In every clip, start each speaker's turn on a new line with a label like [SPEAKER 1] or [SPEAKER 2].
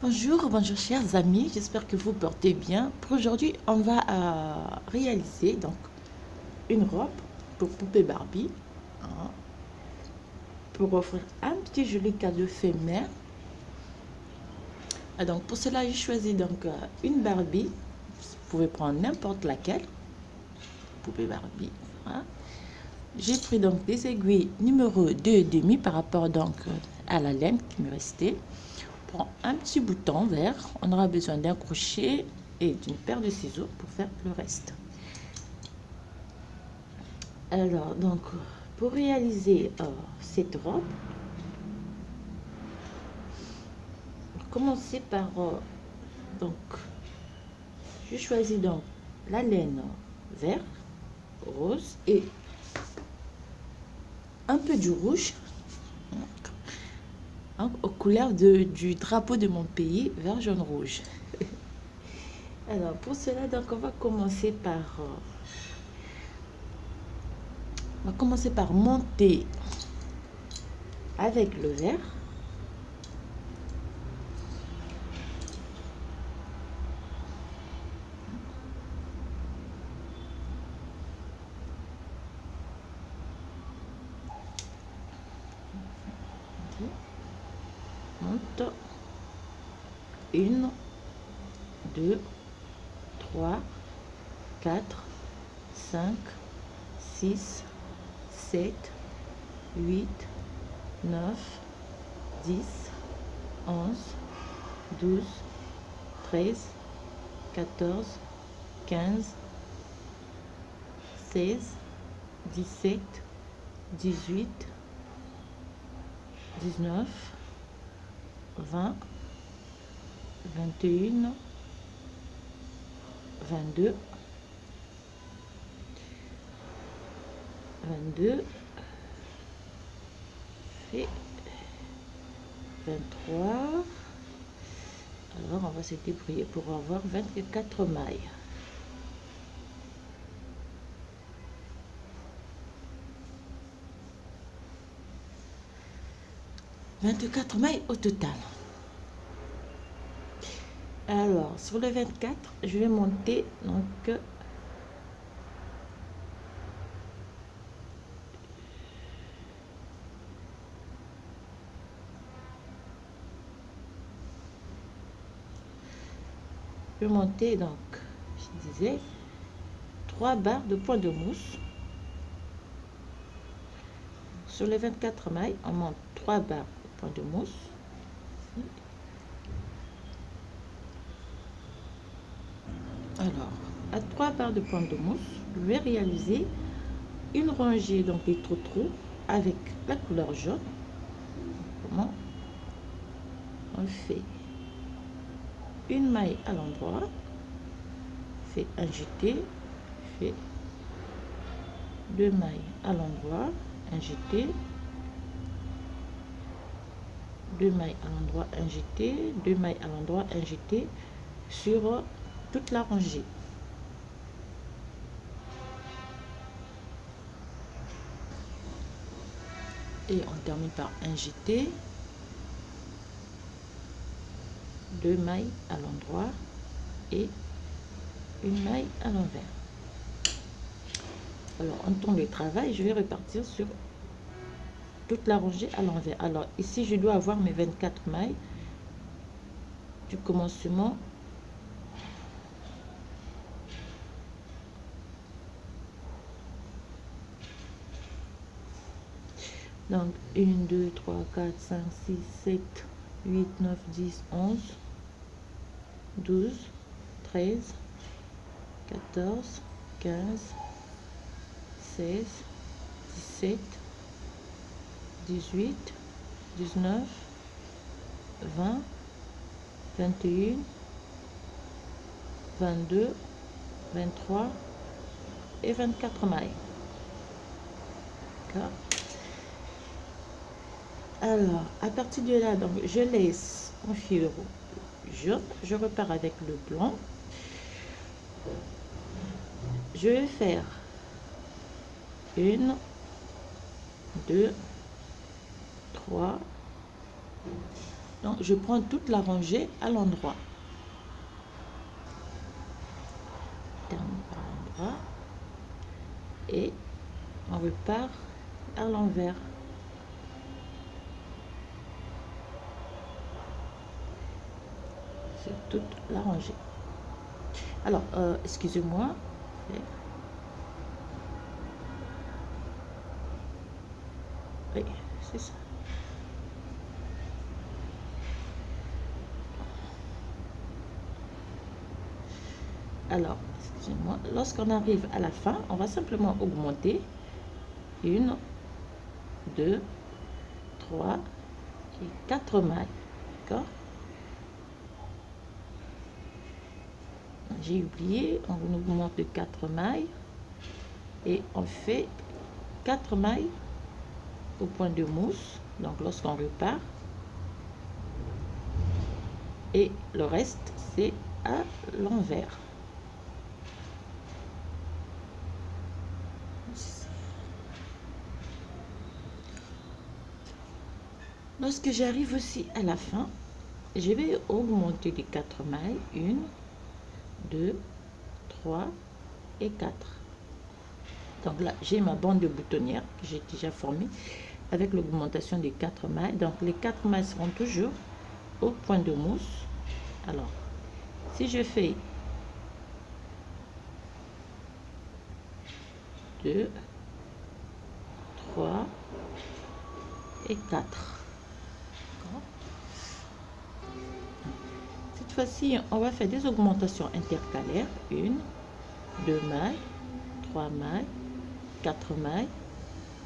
[SPEAKER 1] Bonjour chers amis, j'espère que vous portez bien. Pour aujourd'hui, on va réaliser donc une robe pour poupée Barbie, hein, pour offrir un petit joli cadeau fait main. Donc pour cela, j'ai choisi donc une Barbie. Vous pouvez prendre n'importe laquelle, poupée Barbie. Hein. J'ai pris donc des aiguilles numéro 2,5 par rapport donc à la laine qui me restait. Prends un petit bouton vert, on aura besoin d'un crochet et d'une paire de ciseaux pour faire le reste. Alors donc pour réaliser cette robe, commencer par donc je choisis donc la laine vert, rose et un peu du rouge, hein, aux couleurs du drapeau de mon pays, vert, jaune, rouge. Alors pour cela donc on va commencer par monter avec le vert. Monte 1, 2, 3, 4, 5, 6, 7, 8, 9, 10, 11, 12, 13, 14, 15, 16, 17, 18, 19, 20, 21, 22, 22 et 23. Alors on va se débrouiller pour avoir 24 mailles. 24 mailles au total. Alors sur le 24, je vais monter donc je vais monter donc, je disais, 3 barres de point de mousse. Sur les 24 mailles, on monte 3 barres de point de mousse. Alors, à 3 barres de point de mousse, je vais réaliser une rangée donc des trous avec la couleur jaune. Comment on fait? Une maille à l'endroit, fait un jeté, fait 2 mailles à l'endroit, un jeté, 2 mailles à l'endroit, un jeté, 2 mailles à l'endroit, un jeté sur toute la rangée. Et on termine par un jeté, 2 mailles à l'endroit et une maille à l'envers. Alors en temps de travail, je vais repartir sur toute la rangée à l'envers. Alors ici je dois avoir mes 24 mailles du commencement donc 1 2 3 4 5 6 7 8 9 10 11 12 13 14 15 16 17 18 19 20 21 22 23 et 24 mailles. D'accord. Alors à partir de là, donc je laisse mon fil jaune, je repars avec le blanc. Je vais faire 1 2 3 Donc, je prends toute la rangée à l'endroit. Termine par l'endroit. Et on repart à l'envers. C'est toute la rangée. Alors, excusez-moi. Oui, c'est ça. Alors, excusez-moi, lorsqu'on arrive à la fin, on va simplement augmenter 1, 2, 3 et 4 mailles. D'accord? J'ai oublié, on augmente de 4 mailles et on fait 4 mailles au point de mousse. Donc, lorsqu'on repart, et le reste, c'est à l'envers. Lorsque j'arrive aussi à la fin, je vais augmenter les 4 mailles. 1, 2, 3 et 4. Donc là, j'ai ma bande de boutonnière que j'ai déjà formée avec l'augmentation des 4 mailles. Donc les 4 mailles seront toujours au point de mousse. Alors, si je fais 2, 3 et 4. Cette fois-ci, on va faire des augmentations intercalaires. 1, 2 mailles, 3 mailles, 4 mailles.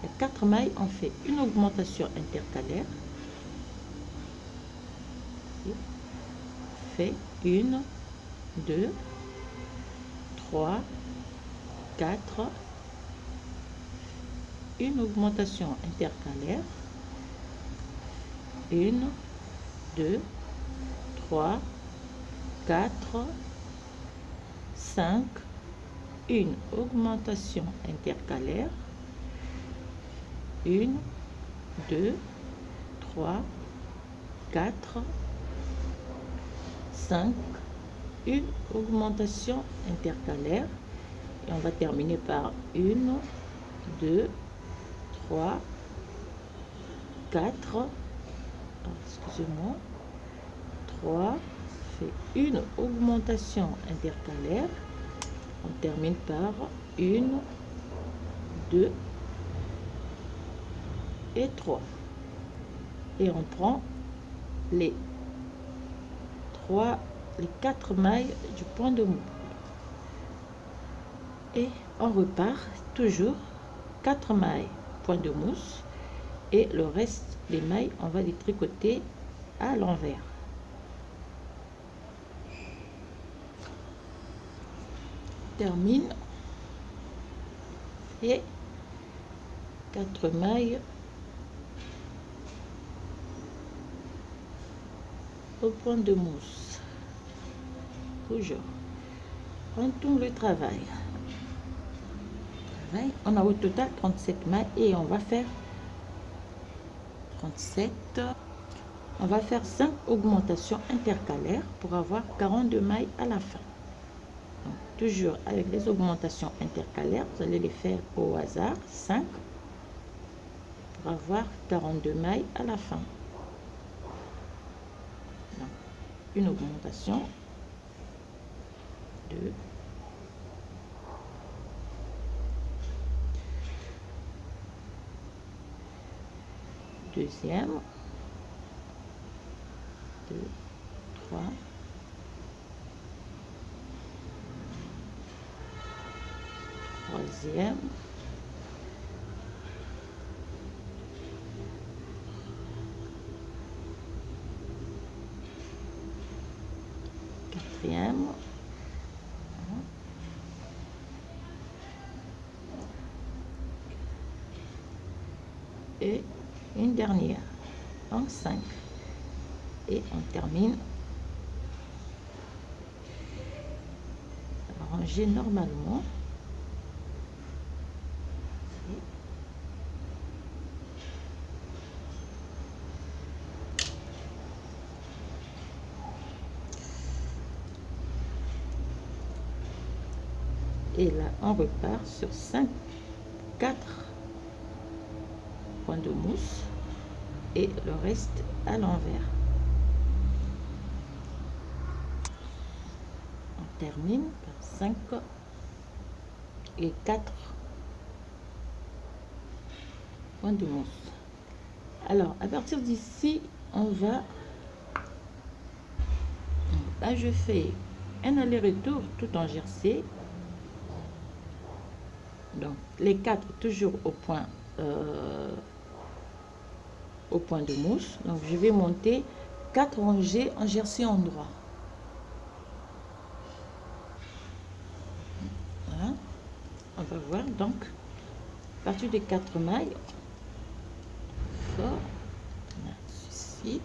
[SPEAKER 1] Et 4 mailles, on fait une augmentation intercalaire. Fait 1, 2, 3, 4. Une augmentation intercalaire. 1, 2, 3, 4, 5, une augmentation intercalaire, 1, 2, 3, 4, 5, une augmentation intercalaire, et on va terminer par 1, 2, 3, 4, excusez-moi, 3, fait une augmentation intercalaire, on termine par 1, 2 et 3, et on prend les 4 mailles du point de mou et on repart toujours 4 mailles point de mousse, et le reste des mailles on va les tricoter à l'envers. Termine et 4 mailles au point de mousse. Toujours on tourne le travail. On a au total 37 mailles et on va faire 37. On va faire 5 augmentations intercalaires pour avoir 42 mailles à la fin. Donc, toujours avec les augmentations intercalaires, vous allez les faire au hasard, 5 pour avoir 42 mailles à la fin. Donc, une augmentation, 2, deuxième, 2, 3, troisième, quatrième, et une dernière en 5, et on termine à ranger normalement. Et là on repart sur 4 points de mousse et le reste à l'envers. On termine par 5 et 4 points de mousse. Alors à partir d'ici on va, là je fais un aller-retour tout en jersey, donc les 4 toujours au point de mousse. Donc je vais monter 4 rangées en jersey endroit. Voilà, on va voir. Donc à partir des 4 mailles, fort, ceci.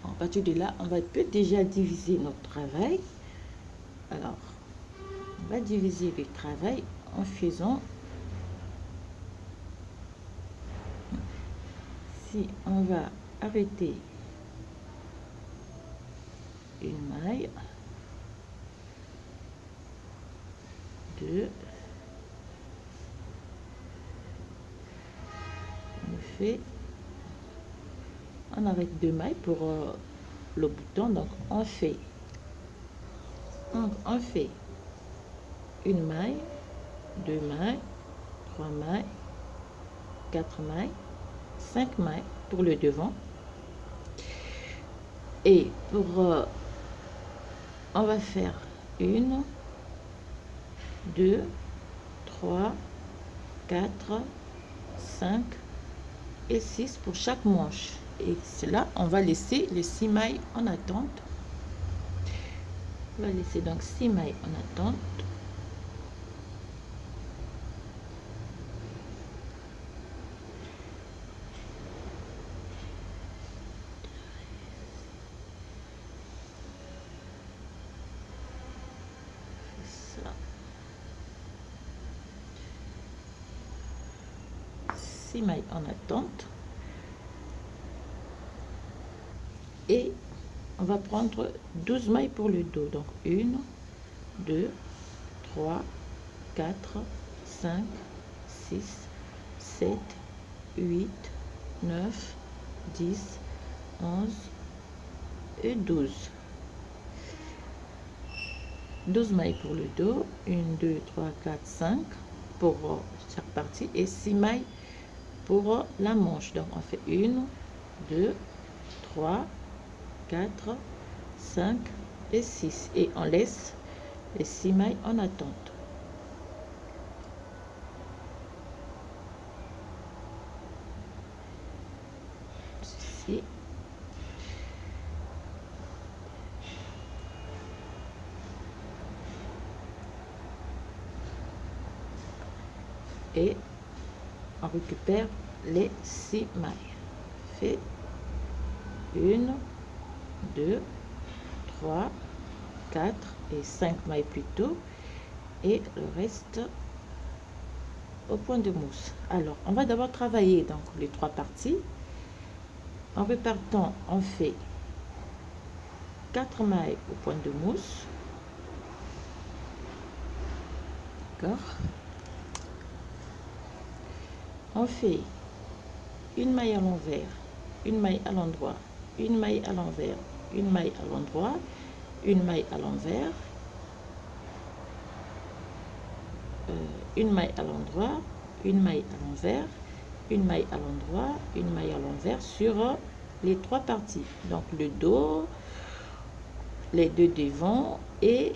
[SPEAKER 1] À partir de là, on va peut déjà diviser notre travail. Alors, on va diviser le travail en faisant, si on va arrêter une maille, 2, on arrête 2 mailles pour le bouton. Donc on fait une maille, 2 mailles, 3 mailles, 4 mailles, 5 mailles pour le devant. Et pour on va faire 1, 2, 3, 4, 5 et 6 pour chaque manche. Et cela, on va laisser les 6 mailles en attente. On va laisser donc 6 mailles en attente. Ça. 6 mailles en attente. Et on va prendre 12 mailles pour le dos. Donc 1, 2, 3, 4, 5, 6, 7, 8, 9, 10, 11 et 12. 12 mailles pour le dos. 1, 2, 3, 4, 5 pour chaque partie. Et 6 mailles pour la manche. Donc on fait 1, 2, 3, 4, 5 et 6 et on laisse les 6 mailles en attente. Ceci. Et on récupère les 6 mailles. Fait 1, 2, 3, 4 et 5 mailles plus tôt, et le reste au point de mousse. Alors on va d'abord travailler donc les 3 parties. En repartant, on fait 4 mailles au point de mousse. D'accord. On fait une maille à l'envers, une maille à l'endroit, une maille à l'envers, une maille à l'endroit, une maille à l'envers, une maille à l'endroit, une maille à l'envers, une maille à l'endroit, une maille à l'envers sur les 3 parties. Donc le dos, les 2 devant et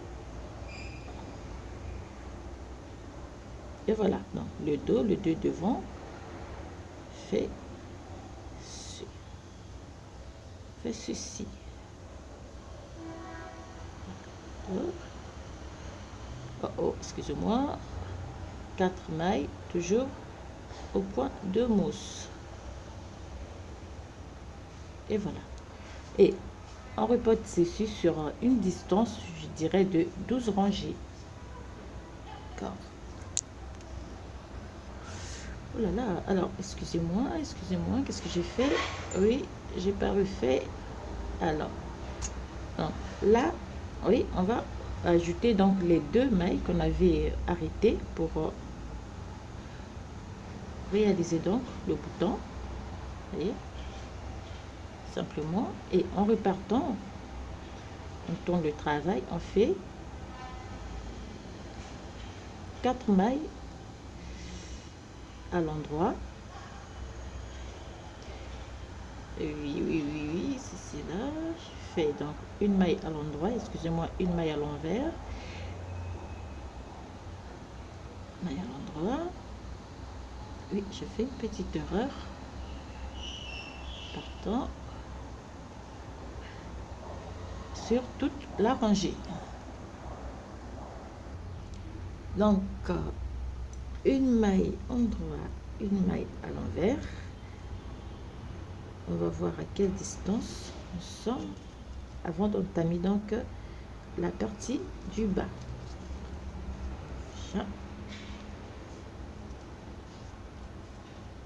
[SPEAKER 1] voilà. Donc le dos, le 2 devant fait ceci. Oh, excusez-moi. 4 mailles toujours au point de mousse. Et voilà. Et on reporte ceci sur une distance, je dirais, de 12 rangées. D'accord. Oh là là, alors excusez-moi, qu'est-ce que j'ai fait? Oui, j'ai pas refait. Alors, donc, là, oui, on va ajouter donc les 2 mailles qu'on avait arrêtées pour réaliser donc le bouton. Voyez, simplement, et en repartant, on tourne le travail, on fait 4 mailles à l'endroit. Oui, c'est là. Je fais donc une maille à l'endroit, excusez-moi, une maille à l'envers, maille à l'endroit. Oui, je fais une petite erreur. Partant sur toute la rangée. Donc, une maille endroit, une maille à l'envers. On va voir à quelle distance nous sommes avant d'entamer donc la partie du bas.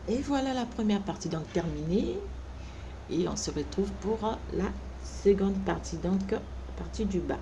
[SPEAKER 1] Et voilà la première partie donc terminée, et on se retrouve pour la seconde partie, donc partie du bas.